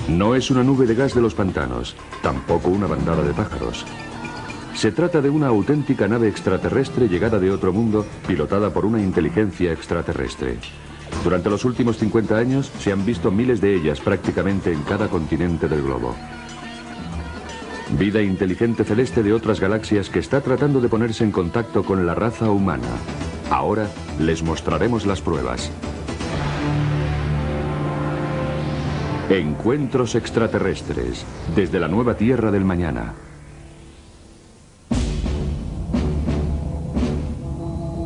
No es una nube de gas de los pantanos, tampoco una bandada de pájaros. Se trata de una auténtica nave extraterrestre llegada de otro mundo, pilotada por una inteligencia extraterrestre. Durante los últimos 50 años se han visto miles de ellas prácticamente en cada continente del globo. Vida inteligente celeste de otras galaxias que está tratando de ponerse en contacto con la raza humana. Ahora les mostraremos las pruebas. Encuentros extraterrestres desde la nueva Tierra del mañana.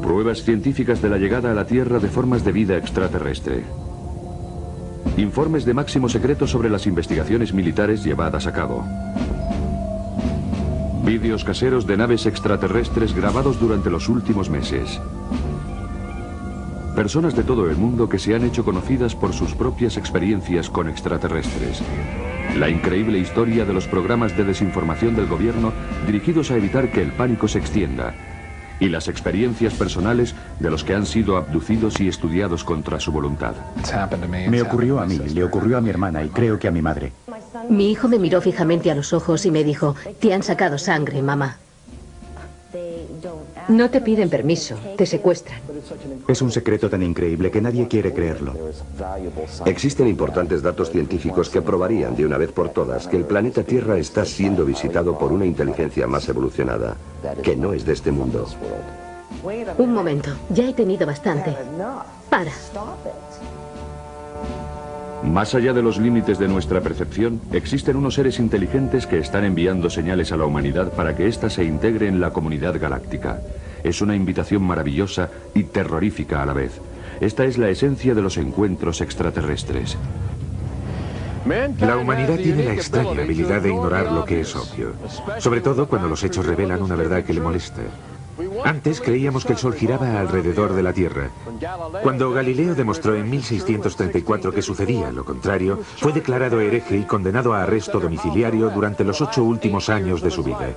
Pruebas científicas de la llegada a la Tierra de formas de vida extraterrestre. Informes de máximo secreto sobre las investigaciones militares llevadas a cabo. Vídeos caseros de naves extraterrestres grabados durante los últimos meses. Personas de todo el mundo que se han hecho conocidas por sus propias experiencias con extraterrestres. La increíble historia de los programas de desinformación del gobierno dirigidos a evitar que el pánico se extienda. Y las experiencias personales de los que han sido abducidos y estudiados contra su voluntad. Me ocurrió a mí, le ocurrió a mi hermana y creo que a mi madre. Mi hijo me miró fijamente a los ojos y me dijo: te han sacado sangre, mamá. No te piden permiso, te secuestran. Es un secreto tan increíble que nadie quiere creerlo. Existen importantes datos científicos que probarían de una vez por todas que el planeta Tierra está siendo visitado por una inteligencia más evolucionada, que no es de este mundo. Un momento, ya he tenido bastante. Para. Más allá de los límites de nuestra percepción, existen unos seres inteligentes que están enviando señales a la humanidad para que ésta se integre en la comunidad galáctica. Es una invitación maravillosa y terrorífica a la vez. Esta es la esencia de los encuentros extraterrestres. La humanidad tiene la extraña habilidad de ignorar lo que es obvio, sobre todo cuando los hechos revelan una verdad que le molesta. Antes creíamos que el Sol giraba alrededor de la Tierra. Cuando Galileo demostró en 1634 que sucedía lo contrario, fue declarado hereje y condenado a arresto domiciliario durante los 8 últimos años de su vida.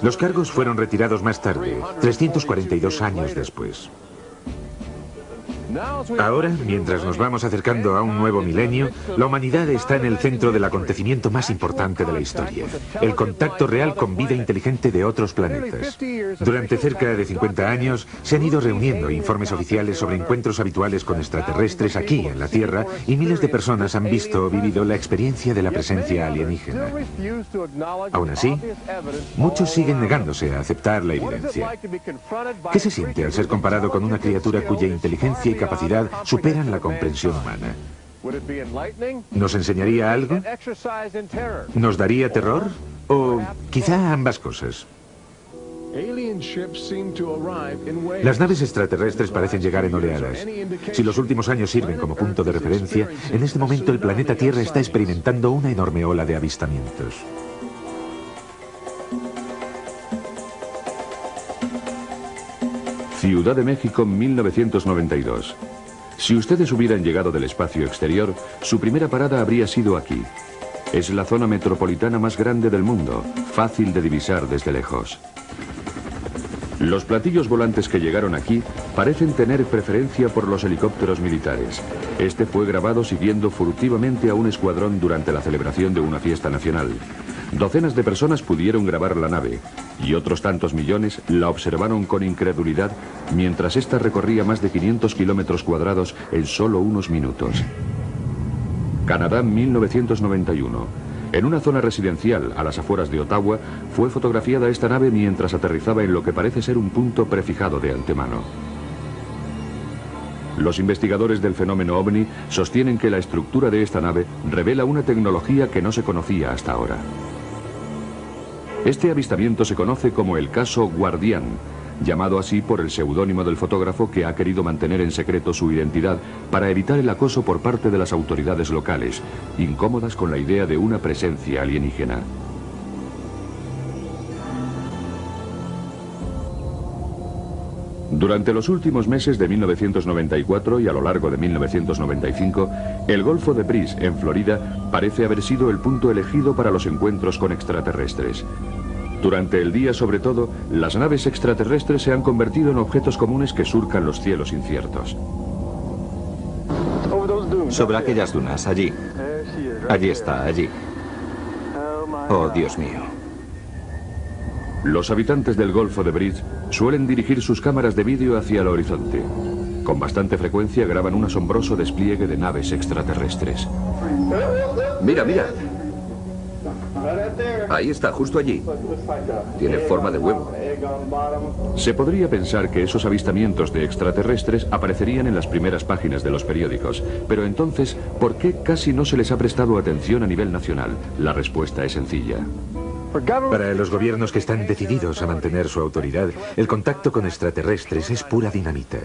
Los cargos fueron retirados más tarde, 342 años después. Ahora, mientras nos vamos acercando a un nuevo milenio, la humanidad está en el centro del acontecimiento más importante de la historia, el contacto real con vida inteligente de otros planetas. Durante cerca de 50 años se han ido reuniendo informes oficiales sobre encuentros habituales con extraterrestres aquí en la Tierra y miles de personas han visto o vivido la experiencia de la presencia alienígena. Aún así, muchos siguen negándose a aceptar la evidencia. ¿Qué se siente al ser comparado con una criatura cuya inteligencia y capacidad superan la comprensión humana? ¿Nos enseñaría algo? ¿Nos daría terror? ¿O quizá ambas cosas? Las naves extraterrestres parecen llegar en oleadas. Si los últimos años sirven como punto de referencia, en este momento el planeta Tierra está experimentando una enorme ola de avistamientos. Ciudad de México, 1992. Si ustedes hubieran llegado del espacio exterior, su primera parada habría sido aquí. Es la zona metropolitana más grande del mundo, fácil de divisar desde lejos. Los platillos volantes que llegaron aquí parecen tener preferencia por los helicópteros militares. Este fue grabado siguiendo furtivamente a un escuadrón durante la celebración de una fiesta nacional. Docenas de personas pudieron grabar la nave y otros tantos millones la observaron con incredulidad mientras ésta recorría más de 500 kilómetros cuadrados en solo unos minutos. Canadá, 1991. En una zona residencial a las afueras de Ottawa fue fotografiada esta nave mientras aterrizaba en lo que parece ser un punto prefijado de antemano. Los investigadores del fenómeno OVNI sostienen que la estructura de esta nave revela una tecnología que no se conocía hasta ahora. Este avistamiento se conoce como el caso Guardián, llamado así por el seudónimo del fotógrafo que ha querido mantener en secreto su identidad para evitar el acoso por parte de las autoridades locales, incómodas con la idea de una presencia alienígena. Durante los últimos meses de 1994 y a lo largo de 1995, el Golfo de Brice, en Florida, parece haber sido el punto elegido para los encuentros con extraterrestres. Durante el día, sobre todo, las naves extraterrestres se han convertido en objetos comunes que surcan los cielos inciertos. Sobre aquellas dunas, allí. Allí está, allí. Oh, Dios mío. Los habitantes del Golfo de Bridge suelen dirigir sus cámaras de vídeo hacia el horizonte. Con bastante frecuencia graban un asombroso despliegue de naves extraterrestres. Mira, mira. Ahí está, justo allí. Tiene forma de huevo. Se podría pensar que esos avistamientos de extraterrestres aparecerían en las primeras páginas de los periódicos, pero entonces, ¿por qué casi no se les ha prestado atención a nivel nacional? La respuesta es sencilla. Para los gobiernos que están decididos a mantener su autoridad, el contacto con extraterrestres es pura dinamita.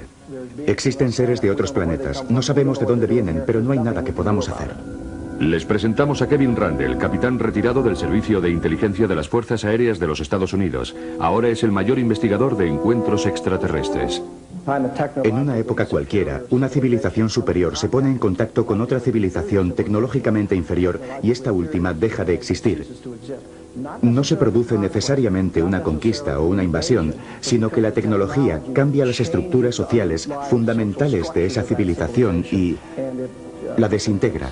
Existen seres de otros planetas. No sabemos de dónde vienen, pero no hay nada que podamos hacer. Les presentamos a Kevin Randle, capitán retirado del Servicio de Inteligencia de las Fuerzas Aéreas de los Estados Unidos. Ahora es el mayor investigador de encuentros extraterrestres. En una época cualquiera, una civilización superior se pone en contacto con otra civilización tecnológicamente inferior y esta última deja de existir. No se produce necesariamente una conquista o una invasión, sino que la tecnología cambia las estructuras sociales fundamentales de esa civilización y la desintegra.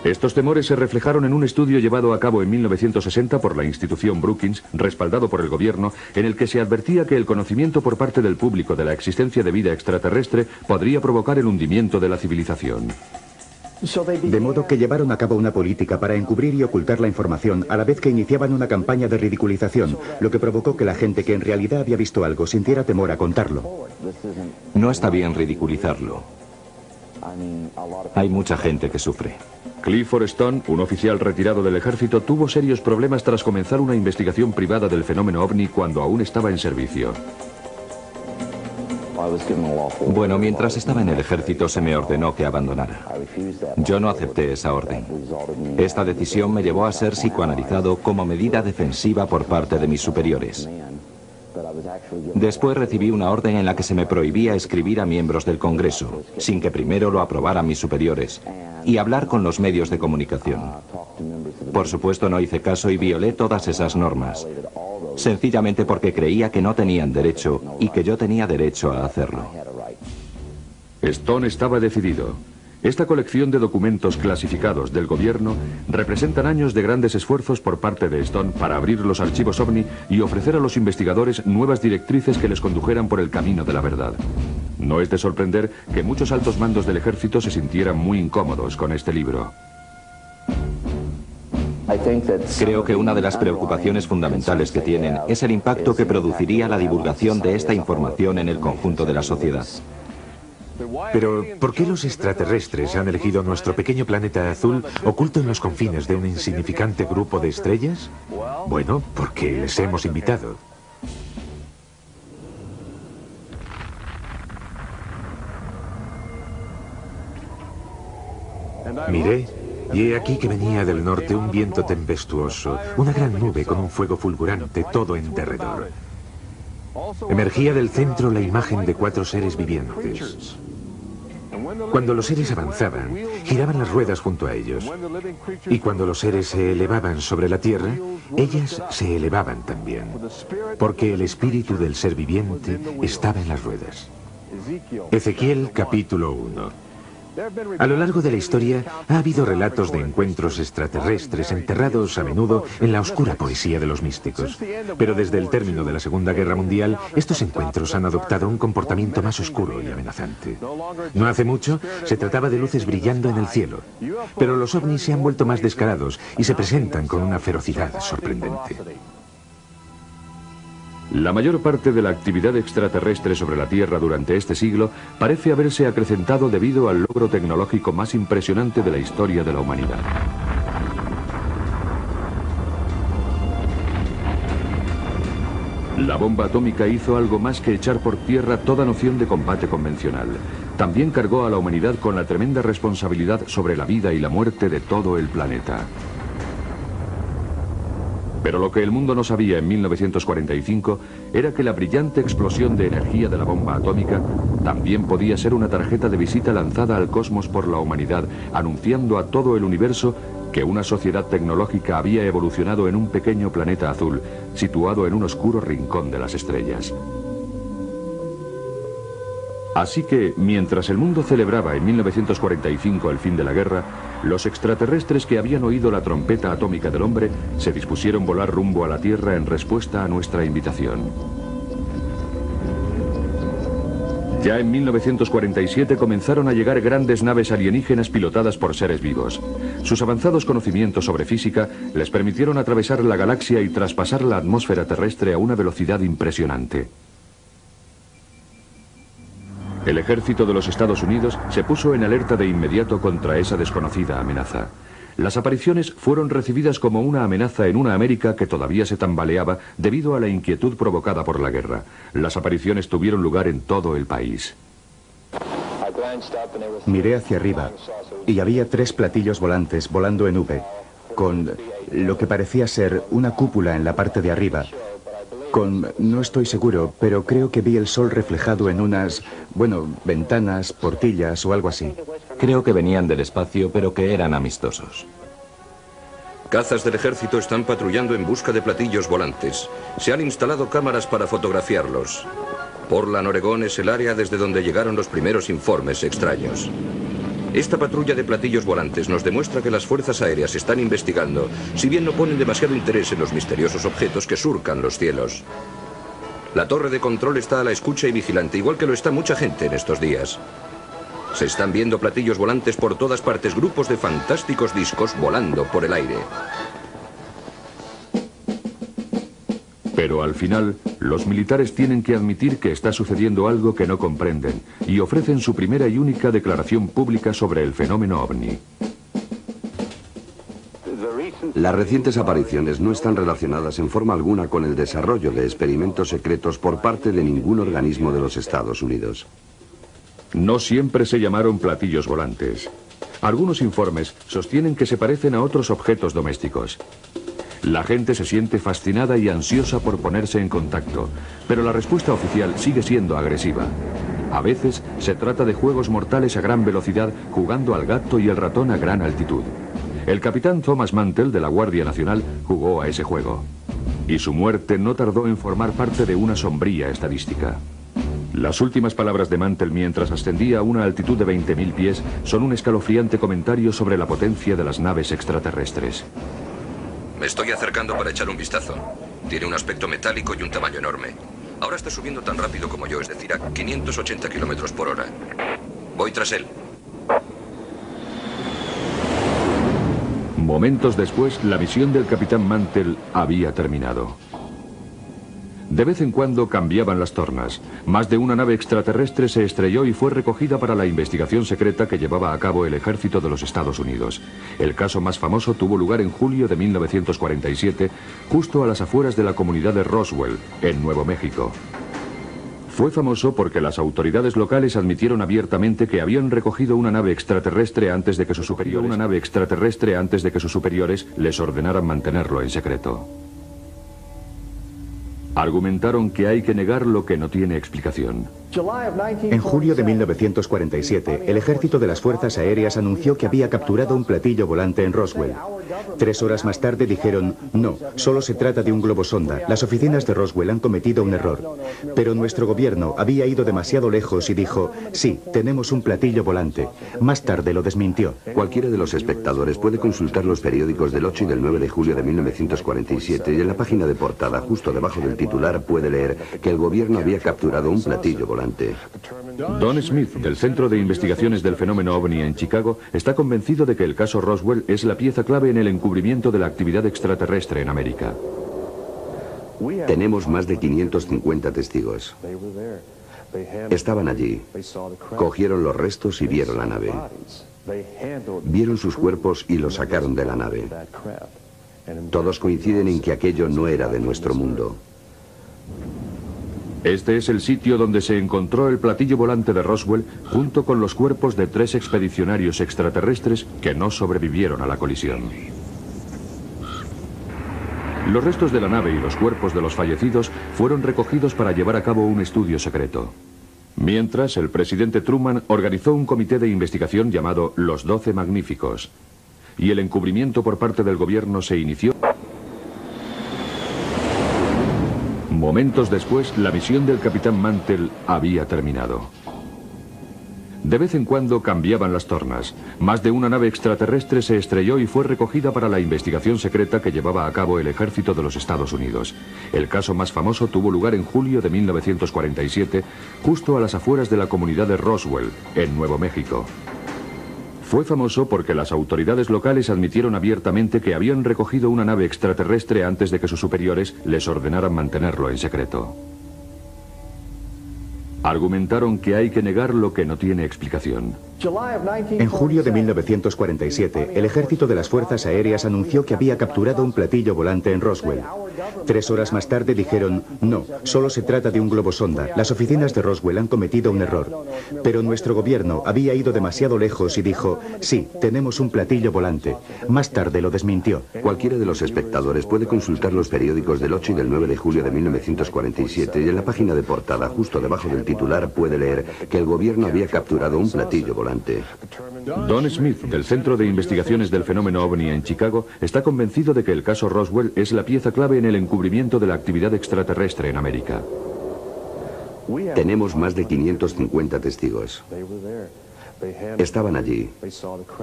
Estos temores se reflejaron en un estudio llevado a cabo en 1960 por la institución Brookings, respaldado por el gobierno, en el que se advertía que el conocimiento por parte del público de la existencia de vida extraterrestre podría provocar el hundimiento de la civilización. De modo que llevaron a cabo una política para encubrir y ocultar la información a la vez que iniciaban una campaña de ridiculización, lo que provocó que la gente que en realidad había visto algo sintiera temor a contarlo. No está bien ridiculizarlo. Hay mucha gente que sufre. Clifford Stone, un oficial retirado del ejército, tuvo serios problemas tras comenzar una investigación privada del fenómeno ovni cuando aún estaba en servicio. Bueno, mientras estaba en el ejército se me ordenó que abandonara. Yo no acepté esa orden. Esta decisión me llevó a ser psicoanalizado como medida defensiva por parte de mis superiores. Después recibí una orden en la que se me prohibía escribir a miembros del Congreso, sin que primero lo aprobaran mis superiores, y hablar con los medios de comunicación. Por supuesto no hice caso y violé todas esas normas, sencillamente porque creía que no tenían derecho y que yo tenía derecho a hacerlo. Stone estaba decidido. Esta colección de documentos clasificados del gobierno representan años de grandes esfuerzos por parte de Stone para abrir los archivos OVNI y ofrecer a los investigadores nuevas directrices que les condujeran por el camino de la verdad. No es de sorprender que muchos altos mandos del ejército se sintieran muy incómodos con este libro. Creo que una de las preocupaciones fundamentales que tienen es el impacto que produciría la divulgación de esta información en el conjunto de la sociedad. Pero, ¿por qué los extraterrestres han elegido nuestro pequeño planeta azul oculto en los confines de un insignificante grupo de estrellas? Bueno, porque les hemos invitado. Miré, y he aquí que venía del norte un viento tempestuoso, una gran nube con un fuego fulgurante todo en derredor. Emergía del centro la imagen de 4 seres vivientes. Cuando los seres avanzaban, giraban las ruedas junto a ellos. Y cuando los seres se elevaban sobre la tierra, ellas se elevaban también. Porque el espíritu del ser viviente estaba en las ruedas. Ezequiel capítulo 1. A lo largo de la historia ha habido relatos de encuentros extraterrestres enterrados a menudo en la oscura poesía de los místicos. Pero desde el término de la Segunda Guerra Mundial, estos encuentros han adoptado un comportamiento más oscuro y amenazante. No hace mucho se trataba de luces brillando en el cielo, pero los ovnis se han vuelto más descarados y se presentan con una ferocidad sorprendente. La mayor parte de la actividad extraterrestre sobre la Tierra durante este siglo parece haberse acrecentado debido al logro tecnológico más impresionante de la historia de la humanidad. La bomba atómica hizo algo más que echar por tierra toda noción de combate convencional. También cargó a la humanidad con la tremenda responsabilidad sobre la vida y la muerte de todo el planeta. Pero lo que el mundo no sabía en 1945 era que la brillante explosión de energía de la bomba atómica también podía ser una tarjeta de visita lanzada al cosmos por la humanidad, anunciando a todo el universo que una sociedad tecnológica había evolucionado en un pequeño planeta azul, situado en un oscuro rincón de las estrellas. Así que, mientras el mundo celebraba en 1945 el fin de la guerra, los extraterrestres que habían oído la trompeta atómica del hombre se dispusieron volar rumbo a la Tierra en respuesta a nuestra invitación. Ya en 1947 comenzaron a llegar grandes naves alienígenas pilotadas por seres vivos. Sus avanzados conocimientos sobre física les permitieron atravesar la galaxia y traspasar la atmósfera terrestre a una velocidad impresionante. El ejército de los Estados Unidos se puso en alerta de inmediato contra esa desconocida amenaza. Las apariciones fueron recibidas como una amenaza en una América que todavía se tambaleaba debido a la inquietud provocada por la guerra. Las apariciones tuvieron lugar en todo el país. Miré hacia arriba y había 3 platillos volantes volando en V, con lo que parecía ser una cúpula en la parte de arriba. No estoy seguro, pero creo que vi el sol reflejado en unas, ventanas, portillas o algo así. Creo que venían del espacio, pero que eran amistosos. Cazas del ejército están patrullando en busca de platillos volantes. Se han instalado cámaras para fotografiarlos. Portland, Oregón es el área desde donde llegaron los primeros informes extraños. Esta patrulla de platillos volantes nos demuestra que las fuerzas aéreas están investigando, si bien no ponen demasiado interés en los misteriosos objetos que surcan los cielos. La torre de control está a la escucha y vigilante, igual que lo está mucha gente en estos días. Se están viendo platillos volantes por todas partes, grupos de fantásticos discos volando por el aire. Pero al final, los militares tienen que admitir que está sucediendo algo que no comprenden y ofrecen su primera y única declaración pública sobre el fenómeno ovni. Las recientes apariciones no están relacionadas en forma alguna con el desarrollo de experimentos secretos por parte de ningún organismo de los Estados Unidos. No siempre se llamaron platillos volantes. Algunos informes sostienen que se parecen a otros objetos domésticos. La gente se siente fascinada y ansiosa por ponerse en contacto, pero la respuesta oficial sigue siendo agresiva. A veces se trata de juegos mortales a gran velocidad jugando al gato y el ratón a gran altitud. El capitán Thomas Mantell de la Guardia Nacional jugó a ese juego. Y su muerte no tardó en formar parte de una sombría estadística. Las últimas palabras de Mantell mientras ascendía a una altitud de 20.000 pies son un escalofriante comentario sobre la potencia de las naves extraterrestres. Me estoy acercando para echar un vistazo. Tiene un aspecto metálico y un tamaño enorme. Ahora está subiendo tan rápido como yo, es decir, a 580 kilómetros por hora. Voy tras él. Momentos después, la misión del capitán Mantell había terminado. De vez en cuando cambiaban las tornas. Más de una nave extraterrestre se estrelló y fue recogida para la investigación secreta que llevaba a cabo el ejército de los Estados Unidos. El caso más famoso tuvo lugar en julio de 1947, justo a las afueras de la comunidad de Roswell, en Nuevo México. Fue famoso porque las autoridades locales admitieron abiertamente que habían recogido una nave extraterrestre antes de que sus superiores les ordenaran mantenerlo en secreto. Argumentaron que hay que negar lo que no tiene explicación. En julio de 1947, el ejército de las Fuerzas Aéreas anunció que había capturado un platillo volante en Roswell. 3 horas más tarde dijeron, no, solo se trata de un globosonda. Las oficinas de Roswell han cometido un error. Pero nuestro gobierno había ido demasiado lejos y dijo, sí, tenemos un platillo volante. Más tarde lo desmintió. Cualquiera de los espectadores puede consultar los periódicos del 8 y del 9 de julio de 1947 y en la página de portada, justo debajo del titular, puede leer que el gobierno había capturado un platillo volante. Don Smith, del Centro de Investigaciones del Fenómeno OVNI en Chicago, está convencido de que el caso Roswell es la pieza clave en el encubrimiento de la actividad extraterrestre en América. Tenemos más de 550 testigos. Estaban allí, cogieron los restos y vieron la nave. Vieron sus cuerpos y los sacaron de la nave. Todos coinciden en que aquello no era de nuestro mundo. Este es el sitio donde se encontró el platillo volante de Roswell junto con los cuerpos de 3 expedicionarios extraterrestres que no sobrevivieron a la colisión. Los restos de la nave y los cuerpos de los fallecidos fueron recogidos para llevar a cabo un estudio secreto. Mientras, el presidente Truman organizó un comité de investigación llamado Los 12 Magníficos, y el encubrimiento por parte del gobierno se inició. Momentos después, la misión del capitán Mantell había terminado. De vez en cuando cambiaban las tornas. Más de una nave extraterrestre se estrelló y fue recogida para la investigación secreta que llevaba a cabo el ejército de los Estados Unidos. El caso más famoso tuvo lugar en julio de 1947, justo a las afueras de la comunidad de Roswell, en Nuevo México. Fue famoso porque las autoridades locales admitieron abiertamente que habían recogido una nave extraterrestre antes de que sus superiores les ordenaran mantenerlo en secreto. Argumentaron que hay que negar lo que no tiene explicación. En julio de 1947, el ejército de las Fuerzas Aéreas anunció que había capturado un platillo volante en Roswell. 3 horas más tarde dijeron, no, solo se trata de un globosonda. Las oficinas de Roswell han cometido un error. Pero nuestro gobierno había ido demasiado lejos y dijo, sí, tenemos un platillo volante. Más tarde lo desmintió. Cualquiera de los espectadores puede consultar los periódicos del 8 y del 9 de julio de 1947 y en la página de portada, justo debajo del titular, puede leer que el gobierno había capturado un platillo volante. Don Smith, del Centro de Investigaciones del Fenómeno OVNI en Chicago, está convencido de que el caso Roswell es la pieza clave en el encubrimiento de la actividad extraterrestre en América. Tenemos más de 550 testigos. Estaban allí,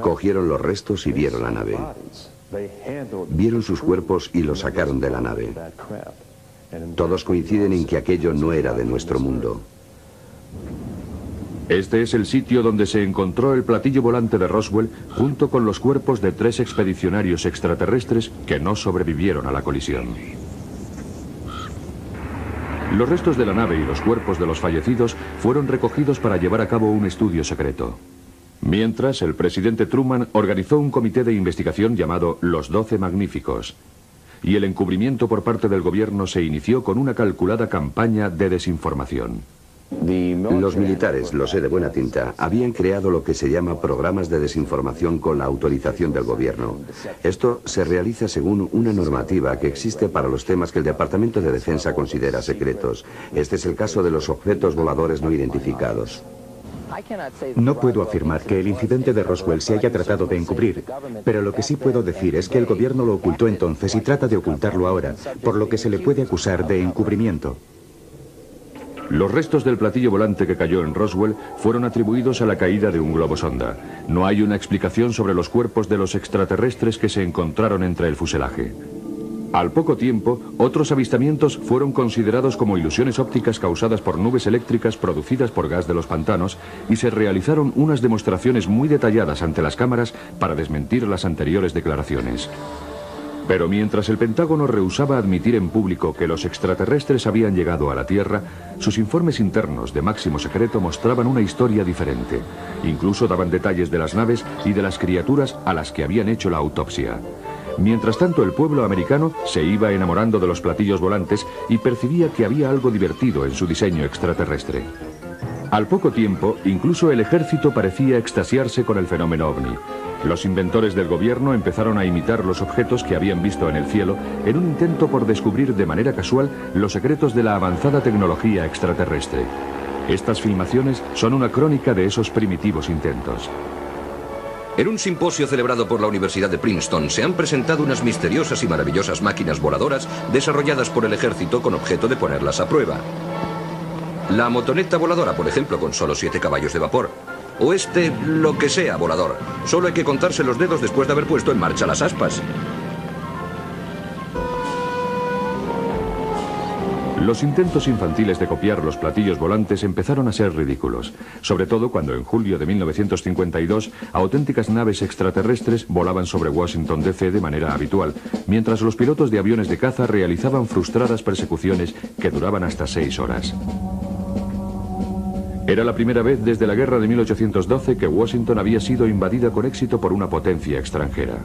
cogieron los restos y vieron la nave. Vieron sus cuerpos y los sacaron de la nave. Todos coinciden en que aquello no era de nuestro mundo. Este es el sitio donde se encontró el platillo volante de Roswell junto con los cuerpos de 3 expedicionarios extraterrestres que no sobrevivieron a la colisión. Los restos de la nave y los cuerpos de los fallecidos fueron recogidos para llevar a cabo un estudio secreto. Mientras, el presidente Truman organizó un comité de investigación llamado Los 12 Magníficos. Y el encubrimiento por parte del gobierno se inició con una calculada campaña de desinformación. Los militares, lo sé de buena tinta, habían creado lo que se llama programas de desinformación con la autorización del gobierno. Esto se realiza según una normativa que existe para los temas que el Departamento de Defensa considera secretos. Este es el caso de los objetos voladores no identificados. No puedo afirmar que el incidente de Roswell se haya tratado de encubrir, pero lo que sí puedo decir es que el gobierno lo ocultó entonces y trata de ocultarlo ahora, por lo que se le puede acusar de encubrimiento. Los restos del platillo volante que cayó en Roswell fueron atribuidos a la caída de un globosonda. No hay una explicación sobre los cuerpos de los extraterrestres que se encontraron entre el fuselaje. Al poco tiempo, otros avistamientos fueron considerados como ilusiones ópticas causadas por nubes eléctricas producidas por gas de los pantanos y se realizaron unas demostraciones muy detalladas ante las cámaras para desmentir las anteriores declaraciones. Pero mientras el Pentágono rehusaba admitir en público que los extraterrestres habían llegado a la Tierra, sus informes internos de máximo secreto mostraban una historia diferente. Incluso daban detalles de las naves y de las criaturas a las que habían hecho la autopsia. Mientras tanto, el pueblo americano se iba enamorando de los platillos volantes y percibía que había algo divertido en su diseño extraterrestre. Al poco tiempo, incluso el ejército parecía extasiarse con el fenómeno OVNI. Los inventores del gobierno empezaron a imitar los objetos que habían visto en el cielo en un intento por descubrir de manera casual los secretos de la avanzada tecnología extraterrestre. Estas filmaciones son una crónica de esos primitivos intentos. En un simposio celebrado por la Universidad de Princeton se han presentado unas misteriosas y maravillosas máquinas voladoras desarrolladas por el ejército con objeto de ponerlas a prueba. La motoneta voladora, por ejemplo, con solo 7 caballos de vapor. O lo que sea volador. Solo hay que contarse los dedos después de haber puesto en marcha las aspas. Los intentos infantiles de copiar los platillos volantes empezaron a ser ridículos, sobre todo cuando en julio de 1952 auténticas naves extraterrestres volaban sobre Washington D.C. de manera habitual, mientras los pilotos de aviones de caza realizaban frustradas persecuciones que duraban hasta 6 horas. Era la primera vez desde la guerra de 1812 que Washington había sido invadida con éxito por una potencia extranjera.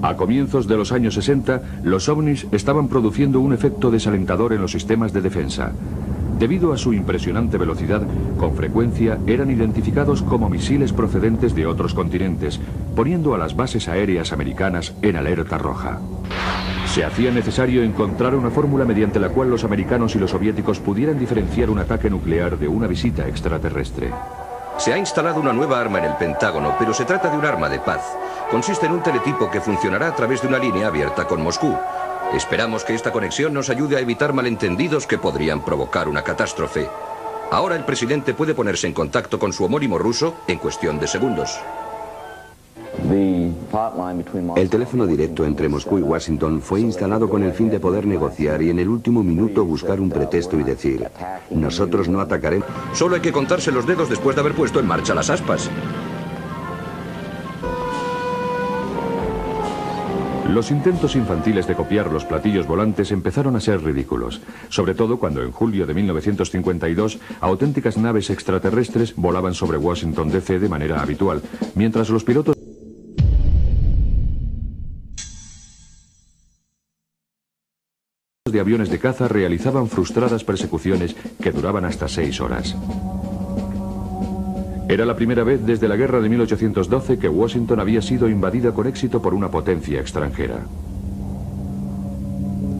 A comienzos de los años 60, los ovnis estaban produciendo un efecto desalentador en los sistemas de defensa. Debido a su impresionante velocidad, con frecuencia eran identificados como misiles procedentes de otros continentes, poniendo a las bases aéreas americanas en alerta roja. Se hacía necesario encontrar una fórmula mediante la cual los americanos y los soviéticos pudieran diferenciar un ataque nuclear de una visita extraterrestre. Se ha instalado una nueva arma en el Pentágono, pero se trata de un arma de paz. Consiste en un teletipo que funcionará a través de una línea abierta con Moscú. Esperamos que esta conexión nos ayude a evitar malentendidos que podrían provocar una catástrofe. Ahora el presidente puede ponerse en contacto con su homónimo ruso en cuestión de segundos. El teléfono directo entre Moscú y Washington fue instalado con el fin de poder negociar y en el último minuto buscar un pretexto y decir: nosotros no atacaremos. Solo hay que contarse los dedos después de haber puesto en marcha las aspas. Los intentos infantiles de copiar los platillos volantes empezaron a ser ridículos, sobre todo cuando en julio de 1952 auténticas naves extraterrestres volaban sobre Washington DC de manera habitual, mientras los pilotos de aviones de caza realizaban frustradas persecuciones que duraban hasta 6 horas. Era la primera vez desde la guerra de 1812 que Washington había sido invadida con éxito por una potencia extranjera.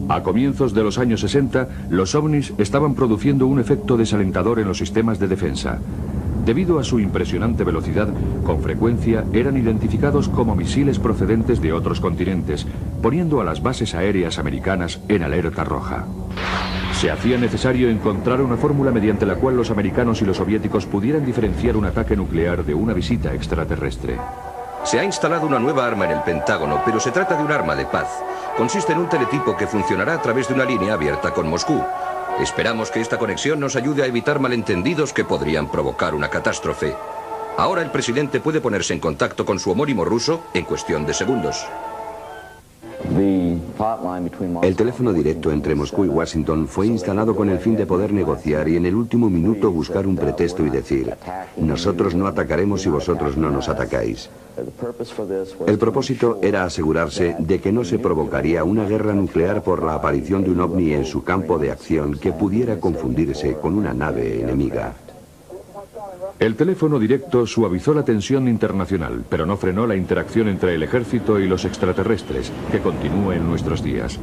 A comienzos de los años 60, los ovnis estaban produciendo un efecto desalentador en los sistemas de defensa. Debido a su impresionante velocidad, con frecuencia eran identificados como misiles procedentes de otros continentes, poniendo a las bases aéreas americanas en alerta roja. Se hacía necesario encontrar una fórmula mediante la cual los americanos y los soviéticos pudieran diferenciar un ataque nuclear de una visita extraterrestre. Se ha instalado una nueva arma en el Pentágono, pero se trata de un arma de paz. Consiste en un teletipo que funcionará a través de una línea abierta con Moscú. Esperamos que esta conexión nos ayude a evitar malentendidos que podrían provocar una catástrofe. Ahora el presidente puede ponerse en contacto con su homónimo ruso en cuestión de segundos. El teléfono directo entre Moscú y Washington fue instalado con el fin de poder negociar y en el último minuto buscar un pretexto y decir: nosotros no atacaremos y vosotros no nos atacáis. El propósito era asegurarse de que no se provocaría una guerra nuclear por la aparición de un ovni en su campo de acción que pudiera confundirse con una nave enemiga. El teléfono directo suavizó la tensión internacional, pero no frenó la interacción entre el ejército y los extraterrestres, que continúa en nuestros días.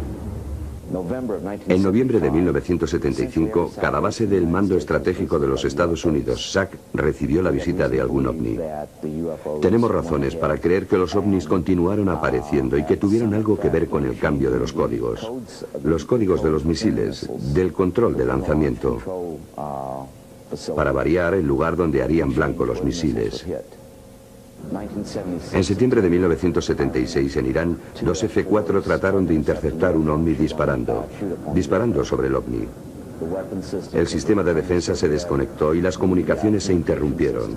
En noviembre de 1975, cada base del Mando Estratégico de los Estados Unidos, SAC, recibió la visita de algún ovni. Tenemos razones para creer que los ovnis continuaron apareciendo y que tuvieron algo que ver con el cambio de los códigos. Los códigos de los misiles, del control de lanzamiento. Para variar, el lugar donde harían blanco los misiles. En septiembre de 1976, en Irán, dos F-4 trataron de interceptar un ovni disparando sobre el ovni. El sistema de defensa se desconectó y las comunicaciones se interrumpieron.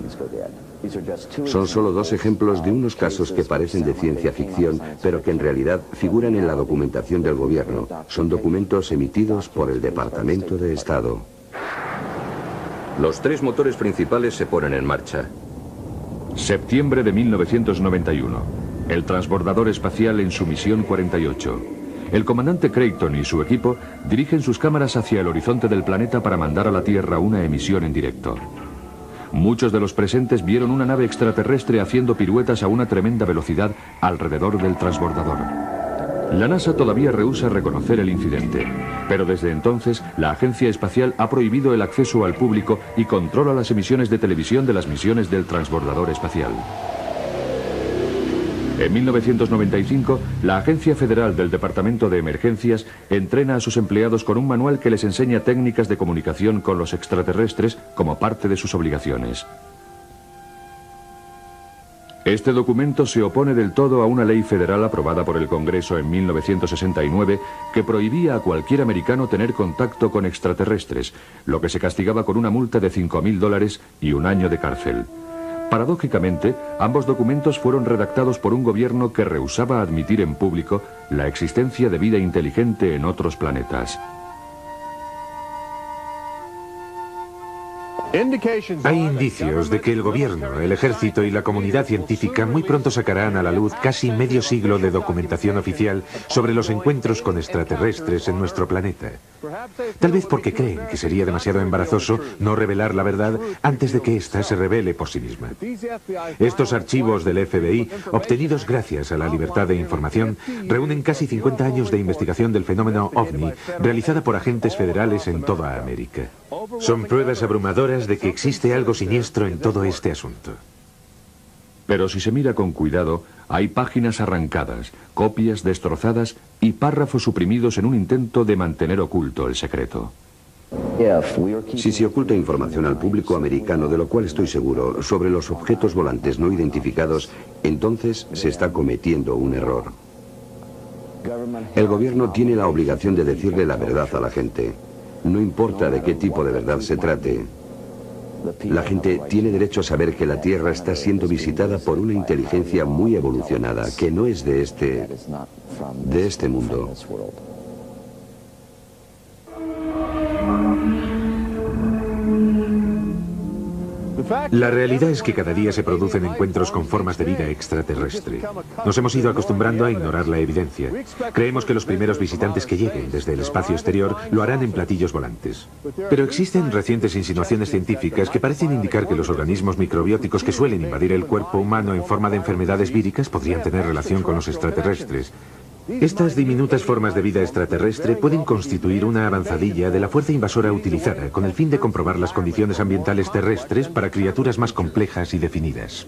Son solo dos ejemplos de unos casos que parecen de ciencia ficción, pero que en realidad figuran en la documentación del gobierno. Son documentos emitidos por el Departamento de Estado. Los tres motores principales se ponen en marcha. Septiembre de 1991. El transbordador espacial en su misión 48. El comandante Creighton y su equipo dirigen sus cámaras hacia el horizonte del planeta para mandar a la Tierra una emisión en directo. Muchos de los presentes vieron una nave extraterrestre haciendo piruetas a una tremenda velocidad alrededor del transbordador. La NASA todavía rehúsa reconocer el incidente, pero desde entonces la Agencia Espacial ha prohibido el acceso al público y controla las emisiones de televisión de las misiones del transbordador espacial. En 1995, la Agencia Federal del Departamento de Emergencias entrena a sus empleados con un manual que les enseña técnicas de comunicación con los extraterrestres como parte de sus obligaciones. Este documento se opone del todo a una ley federal aprobada por el Congreso en 1969 que prohibía a cualquier americano tener contacto con extraterrestres, lo que se castigaba con una multa de $5.000 y 1 año de cárcel. Paradójicamente, ambos documentos fueron redactados por un gobierno que rehusaba admitir en público la existencia de vida inteligente en otros planetas. Hay indicios de que el gobierno, el ejército y la comunidad científica muy pronto sacarán a la luz casi medio siglo de documentación oficial sobre los encuentros con extraterrestres en nuestro planeta. Tal vez porque creen que sería demasiado embarazoso no revelar la verdad antes de que ésta se revele por sí misma. Estos archivos del FBI, obtenidos gracias a la libertad de información, reúnen casi 50 años de investigación del fenómeno OVNI, realizada por agentes federales en toda América. Son pruebas abrumadoras de que existe algo siniestro en todo este asunto. Pero si se mira con cuidado, hay páginas arrancadas, copias destrozadas y párrafos suprimidos en un intento de mantener oculto el secreto. Si se oculta información al público americano, de lo cual estoy seguro, sobre los objetos volantes no identificados, entonces se está cometiendo un error. El gobierno tiene la obligación de decirle la verdad a la gente. No importa de qué tipo de verdad se trate. La gente tiene derecho a saber que la Tierra está siendo visitada por una inteligencia muy evolucionada, que no es de este mundo. La realidad es que cada día se producen encuentros con formas de vida extraterrestre. Nos hemos ido acostumbrando a ignorar la evidencia. Creemos que los primeros visitantes que lleguen desde el espacio exterior lo harán en platillos volantes. Pero existen recientes insinuaciones científicas que parecen indicar que los organismos microbióticos que suelen invadir el cuerpo humano en forma de enfermedades víricas podrían tener relación con los extraterrestres. Estas diminutas formas de vida extraterrestre pueden constituir una avanzadilla de la fuerza invasora utilizada con el fin de comprobar las condiciones ambientales terrestres para criaturas más complejas y definidas.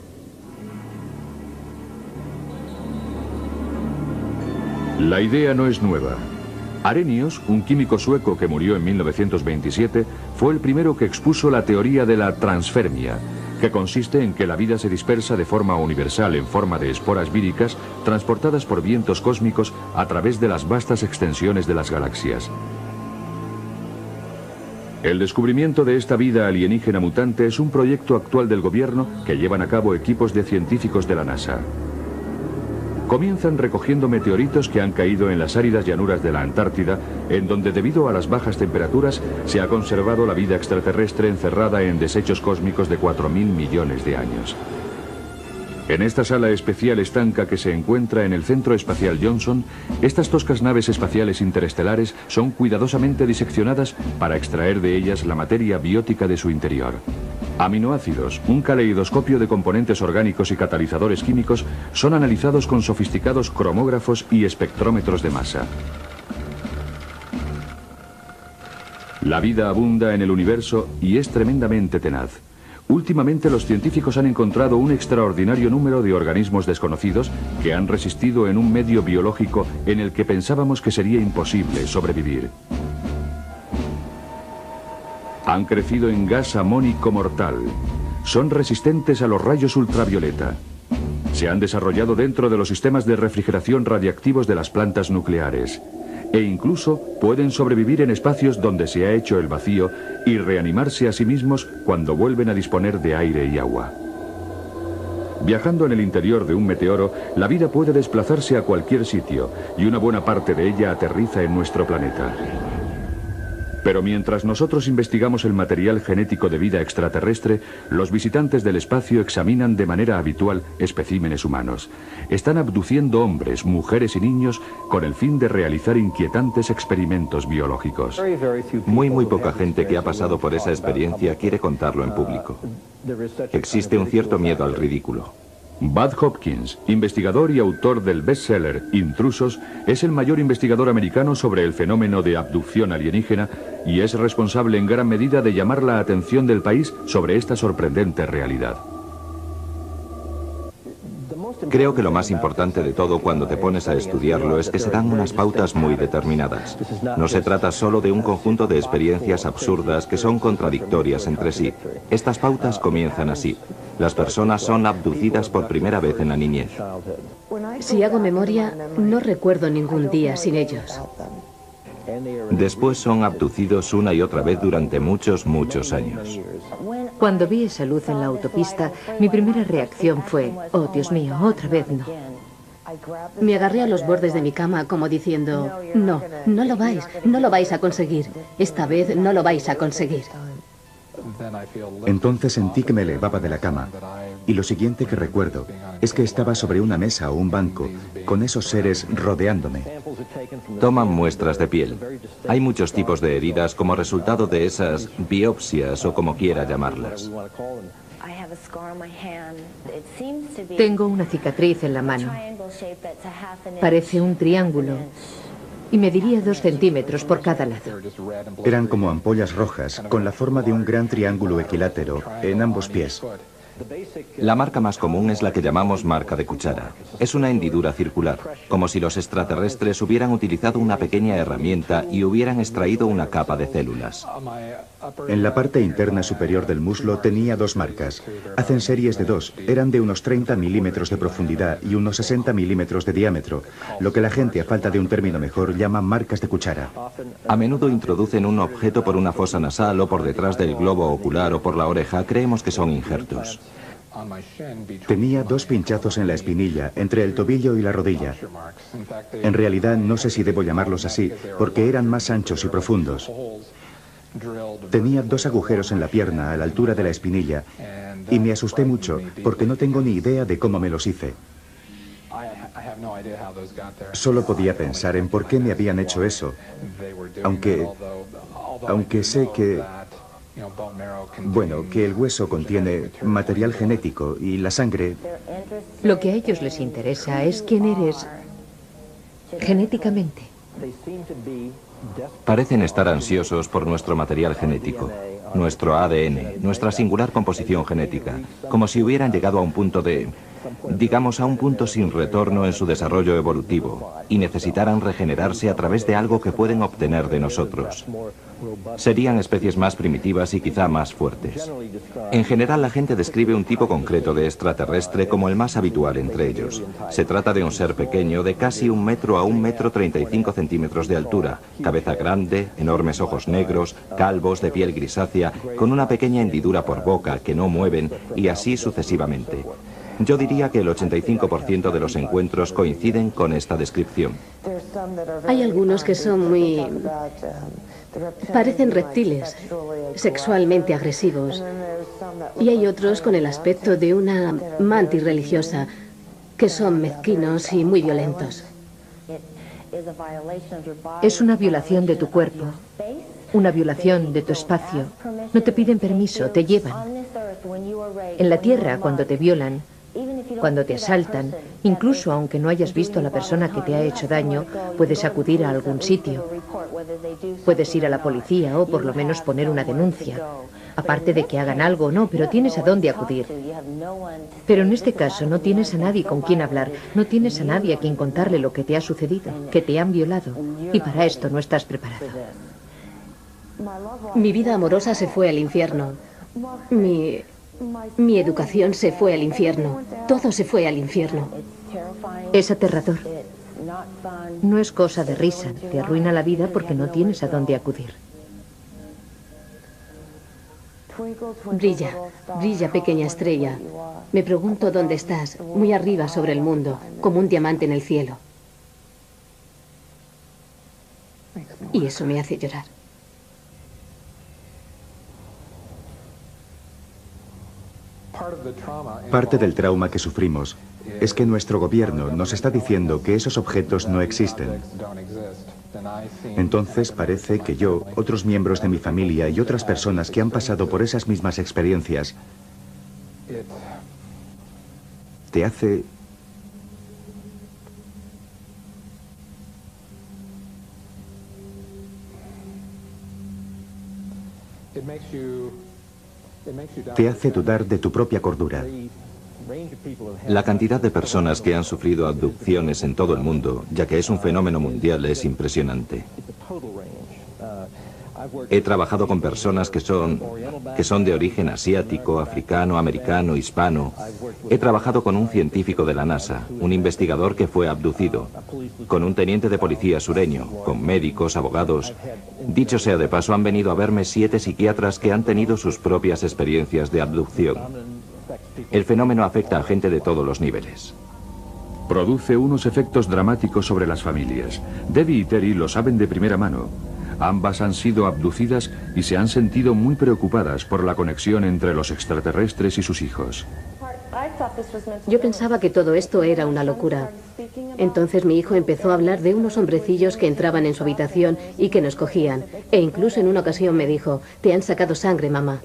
La idea no es nueva. Arrhenius, un químico sueco que murió en 1927, fue el primero que expuso la teoría de la transfermia, que consiste en que la vida se dispersa de forma universal en forma de esporas víricas transportadas por vientos cósmicos a través de las vastas extensiones de las galaxias. El descubrimiento de esta vida alienígena mutante es un proyecto actual del gobierno que llevan a cabo equipos de científicos de la NASA. Comienzan recogiendo meteoritos que han caído en las áridas llanuras de la Antártida, en donde debido a las bajas temperaturas se ha conservado la vida extraterrestre encerrada en desechos cósmicos de 4.000 millones de años. En esta sala especial estanca que se encuentra en el Centro Espacial Johnson, estas toscas naves espaciales interestelares son cuidadosamente diseccionadas para extraer de ellas la materia biótica de su interior. Aminoácidos, un caleidoscopio de componentes orgánicos y catalizadores químicos son analizados con sofisticados cromógrafos y espectrómetros de masa. La vida abunda en el universo y es tremendamente tenaz. Últimamente los científicos han encontrado un extraordinario número de organismos desconocidos que han resistido en un medio biológico en el que pensábamos que sería imposible sobrevivir. Han crecido en gas amónico mortal. Son resistentes a los rayos ultravioleta. Se han desarrollado dentro de los sistemas de refrigeración radiactivos de las plantas nucleares. E incluso pueden sobrevivir en espacios donde se ha hecho el vacío y reanimarse a sí mismos cuando vuelven a disponer de aire y agua. Viajando en el interior de un meteoro, la vida puede desplazarse a cualquier sitio y una buena parte de ella aterriza en nuestro planeta. Pero mientras nosotros investigamos el material genético de vida extraterrestre, los visitantes del espacio examinan de manera habitual especímenes humanos. Están abduciendo hombres, mujeres y niños con el fin de realizar inquietantes experimentos biológicos. Muy poca gente que ha pasado por esa experiencia quiere contarlo en público. Existe un cierto miedo al ridículo. Bud Hopkins, investigador y autor del bestseller Intrusos, es el mayor investigador americano sobre el fenómeno de abducción alienígena y es responsable en gran medida de llamar la atención del país sobre esta sorprendente realidad. Creo que lo más importante de todo cuando te pones a estudiarlo es que se dan unas pautas muy determinadas. No se trata solo de un conjunto de experiencias absurdas que son contradictorias entre sí. Estas pautas comienzan así. Las personas son abducidas por primera vez en la niñez. Si hago memoria, no recuerdo ningún día sin ellos. Después son abducidos una y otra vez durante muchos años. Cuando vi esa luz en la autopista, mi primera reacción fue, oh Dios mío, otra vez no. Me agarré a los bordes de mi cama como diciendo, no, no lo vais a conseguir. Esta vez no lo vais a conseguir. Entonces sentí que me elevaba de la cama. Y lo siguiente que recuerdo es que estaba sobre una mesa o un banco, con esos seres rodeándome. Toman muestras de piel. Hay muchos tipos de heridas como resultado de esas biopsias o como quiera llamarlas. Tengo una cicatriz en la mano. Parece un triángulo. Y mediría 2 centímetros por cada lado. Eran como ampollas rojas, con la forma de un gran triángulo equilátero en ambos pies. La marca más común es la que llamamos marca de cuchara. Es una hendidura circular, como si los extraterrestres hubieran utilizado una pequeña herramienta y hubieran extraído una capa de células. En la parte interna superior del muslo tenía 2 marcas. Hacen series de 2, eran de unos 30 milímetros de profundidad y unos 60 milímetros de diámetro, lo que la gente, a falta de un término mejor, llama marcas de cuchara. A menudo introducen un objeto por una fosa nasal o por detrás del globo ocular o por la oreja. Creemos que son injertos. Tenía 2 pinchazos en la espinilla, entre el tobillo y la rodilla. En realidad no sé si debo llamarlos así, porque eran más anchos y profundos. Tenía 2 agujeros en la pierna, a la altura de la espinilla, y me asusté mucho, porque no tengo ni idea de cómo me los hice. Solo podía pensar en por qué me habían hecho eso, aunque sé que... Bueno, que el hueso contiene material genético y la sangre... Lo que a ellos les interesa es quién eres genéticamente. Parecen estar ansiosos por nuestro material genético, nuestro ADN, nuestra singular composición genética, como si hubieran llegado a un punto digamos, a un punto sin retorno en su desarrollo evolutivo y necesitaran regenerarse a través de algo que pueden obtener de nosotros. Serían especies más primitivas y quizá más fuertes. En general, la gente describe un tipo concreto de extraterrestre como el más habitual entre ellos. Se trata de un ser pequeño de casi 1 metro a 1,35 metros de altura, cabeza grande, enormes ojos negros, calvos, de piel grisácea, con una pequeña hendidura por boca que no mueven y así sucesivamente. Yo diría que el 85% de los encuentros coinciden con esta descripción. Hay algunos que son parecen reptiles, sexualmente agresivos. Y hay otros con el aspecto de una mantis religiosa, que son mezquinos y muy violentos. Es una violación de tu cuerpo, una violación de tu espacio. No te piden permiso, te llevan. En la tierra, cuando te violan, cuando te asaltan, incluso aunque no hayas visto a la persona que te ha hecho daño, puedes acudir a algún sitio. Puedes ir a la policía o por lo menos poner una denuncia. Aparte de que hagan algo o no, pero tienes a dónde acudir. Pero en este caso no tienes a nadie con quien hablar, no tienes a nadie a quien contarle lo que te ha sucedido, que te han violado. Y para esto no estás preparado. Mi vida amorosa se fue al infierno. Mi educación se fue al infierno. Todo se fue al infierno. Es aterrador. No es cosa de risa. Te arruina la vida porque no tienes a dónde acudir. Brilla, brilla, pequeña estrella. Me pregunto dónde estás, muy arriba sobre el mundo, como un diamante en el cielo. Y eso me hace llorar. Parte del trauma que sufrimos es que nuestro gobierno nos está diciendo que esos objetos no existen. Entonces parece que yo, otros miembros de mi familia y otras personas que han pasado por esas mismas experiencias, te hace... te hace dudar de tu propia cordura. La cantidad de personas que han sufrido abducciones en todo el mundo, ya que es un fenómeno mundial, es impresionante. He trabajado con personas que son de origen asiático, africano, americano, hispano. He trabajado con un científico de la NASA, un investigador que fue abducido, con un teniente de policía sureño, con médicos, abogados. Dicho sea de paso, han venido a verme 7 psiquiatras que han tenido sus propias experiencias de abducción. El fenómeno afecta a gente de todos los niveles. Produce unos efectos dramáticos sobre las familias. Debbie y Terry lo saben de primera mano. Ambas han sido abducidas y se han sentido muy preocupadas por la conexión entre los extraterrestres y sus hijos. Yo pensaba que todo esto era una locura. Entonces mi hijo empezó a hablar de unos hombrecillos que entraban en su habitación y que nos cogían. E incluso en una ocasión me dijo, te han sacado sangre, mamá.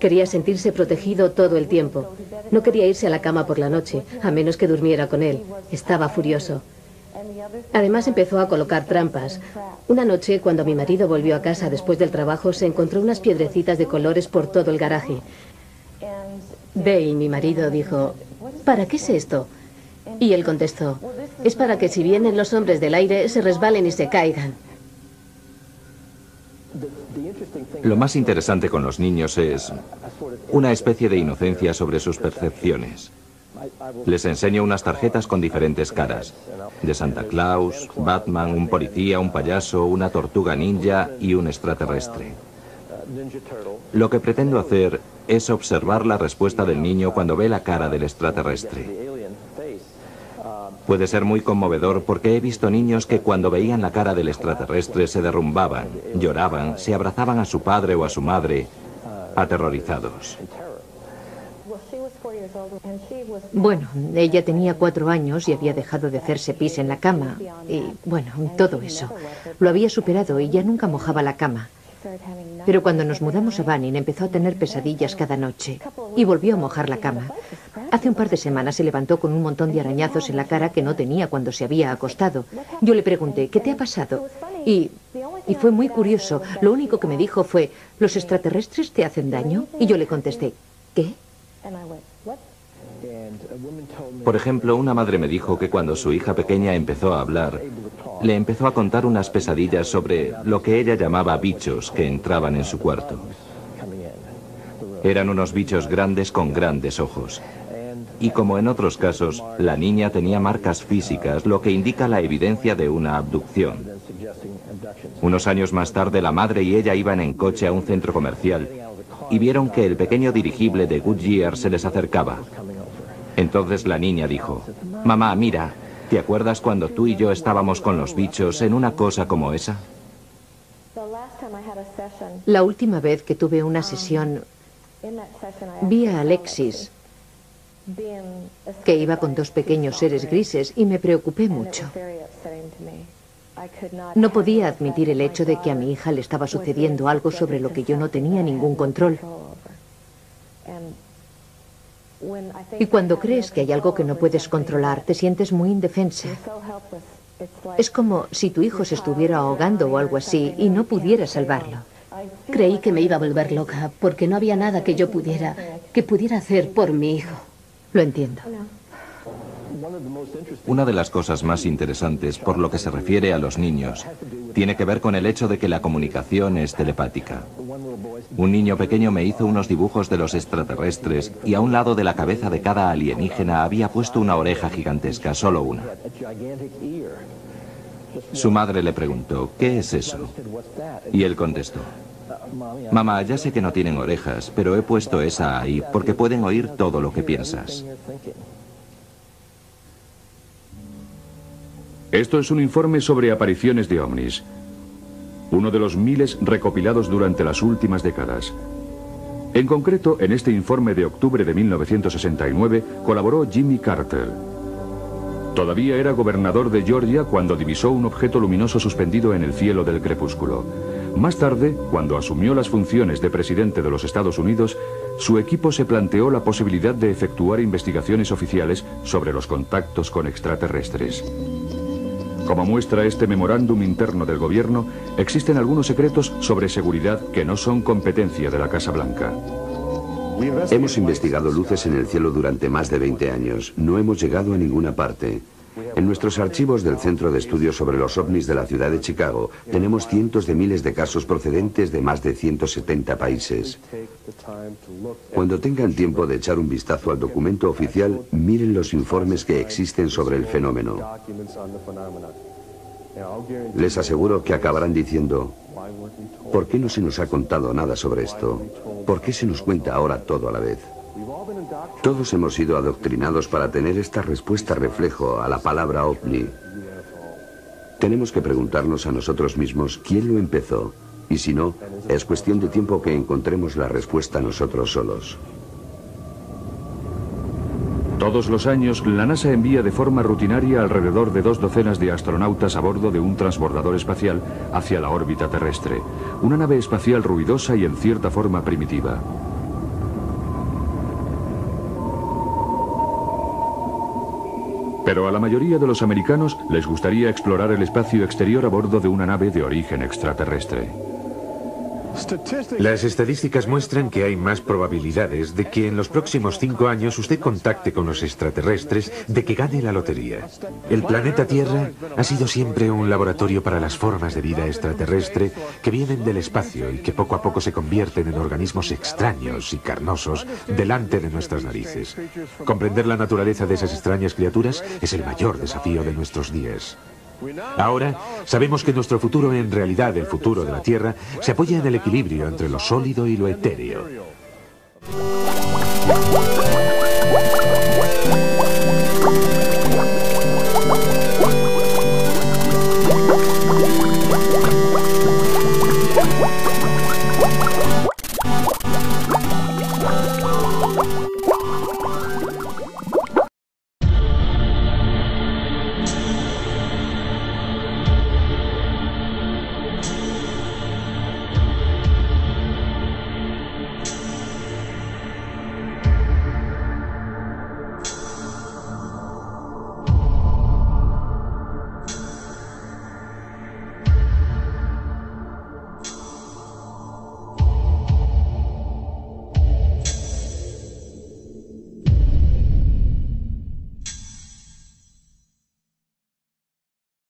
Quería sentirse protegido todo el tiempo. No quería irse a la cama por la noche, a menos que durmiera con él. Estaba furioso. Además empezó a colocar trampas. Una noche, cuando mi marido volvió a casa después del trabajo, se encontró unas piedrecitas de colores por todo el garaje. Dale, mi marido, dijo, ¿para qué es esto? Y él contestó, es para que si vienen los hombres del aire se resbalen y se caigan. Lo más interesante con los niños es una especie de inocencia sobre sus percepciones. Les enseño unas tarjetas con diferentes caras, de Santa Claus, Batman, un policía, un payaso, una tortuga ninja y un extraterrestre. Lo que pretendo hacer es observar la respuesta del niño cuando ve la cara del extraterrestre. Puede ser muy conmovedor porque he visto niños que cuando veían la cara del extraterrestre se derrumbaban, lloraban, se abrazaban a su padre o a su madre, aterrorizados. Bueno, ella tenía 4 años y había dejado de hacerse pis en la cama. Y, bueno, todo eso. Lo había superado y ya nunca mojaba la cama. Pero cuando nos mudamos a Banning empezó a tener pesadillas cada noche y volvió a mojar la cama. Hace un par de semanas se levantó con un montón de arañazos en la cara que no tenía cuando se había acostado. Yo le pregunté, ¿qué te ha pasado? Y fue muy curioso. Lo único que me dijo fue, ¿los extraterrestres te hacen daño? Y yo le contesté, ¿qué? Por ejemplo, una madre me dijo que cuando su hija pequeña empezó a hablar, le empezó a contar unas pesadillas sobre lo que ella llamaba bichos que entraban en su cuarto. Eran unos bichos grandes con grandes ojos. Y como en otros casos, la niña tenía marcas físicas, lo que indica la evidencia de una abducción. Unos años más tarde, la madre y ella iban en coche a un centro comercial y vieron que el pequeño dirigible de Goodyear se les acercaba. Entonces la niña dijo, mamá, mira, ¿te acuerdas cuando tú y yo estábamos con los bichos en una cosa como esa? La última vez que tuve una sesión, vi a Alexis, que iba con 2 pequeños seres grises, y me preocupé mucho. No podía admitir el hecho de que a mi hija le estaba sucediendo algo sobre lo que yo no tenía ningún control. Y cuando crees que hay algo que no puedes controlar, te sientes muy indefensa. Es como si tu hijo se estuviera ahogando o algo así y no pudieras salvarlo. Creí que me iba a volver loca porque no había nada que yo pudiera hacer por mi hijo. Lo entiendo. Una de las cosas más interesantes por lo que se refiere a los niños tiene que ver con el hecho de que la comunicación es telepática. Un niño pequeño me hizo unos dibujos de los extraterrestres y a un lado de la cabeza de cada alienígena había puesto una oreja gigantesca, solo una. Su madre le preguntó, ¿qué es eso? Y él contestó, mamá, ya sé que no tienen orejas, pero he puesto esa ahí porque pueden oír todo lo que piensas. Esto es un informe sobre apariciones de ovnis. Uno de los miles recopilados durante las últimas décadas. En concreto, en este informe de octubre de 1969 colaboró Jimmy Carter. Todavía era gobernador de Georgia cuando divisó un objeto luminoso suspendido en el cielo del crepúsculo. Más tarde, cuando asumió las funciones de presidente de los Estados Unidos, su equipo se planteó la posibilidad de efectuar investigaciones oficiales sobre los contactos con extraterrestres. Como muestra este memorándum interno del gobierno, existen algunos secretos sobre seguridad que no son competencia de la Casa Blanca. Hemos investigado luces en el cielo durante más de 20 años. No hemos llegado a ninguna parte. En nuestros archivos del Centro de Estudios sobre los OVNIs de la ciudad de Chicago, tenemos cientos de miles de casos procedentes de más de 170 países. Cuando tengan tiempo de echar un vistazo al documento oficial, miren los informes que existen sobre el fenómeno. Les aseguro que acabarán diciendo, ¿por qué no se nos ha contado nada sobre esto? ¿Por qué se nos cuenta ahora todo a la vez? Todos hemos sido adoctrinados para tener esta respuesta reflejo a la palabra ovni. Tenemos que preguntarnos a nosotros mismos quién lo empezó, y si no, es cuestión de tiempo que encontremos la respuesta nosotros solos. Todos los años, la NASA envía de forma rutinaria alrededor de 2 docenas de astronautas a bordo de un transbordador espacial hacia la órbita terrestre, una nave espacial ruidosa y en cierta forma primitiva. Pero a la mayoría de los americanos les gustaría explorar el espacio exterior a bordo de una nave de origen extraterrestre. Las estadísticas muestran que hay más probabilidades de que en los próximos 5 años usted contacte con los extraterrestres de que gane la lotería. El planeta Tierra ha sido siempre un laboratorio para las formas de vida extraterrestre que vienen del espacio y que poco a poco se convierten en organismos extraños y carnosos delante de nuestras narices. Comprender la naturaleza de esas extrañas criaturas es el mayor desafío de nuestros días. Ahora sabemos que nuestro futuro, en realidad el futuro de la Tierra, se apoya en el equilibrio entre lo sólido y lo etéreo.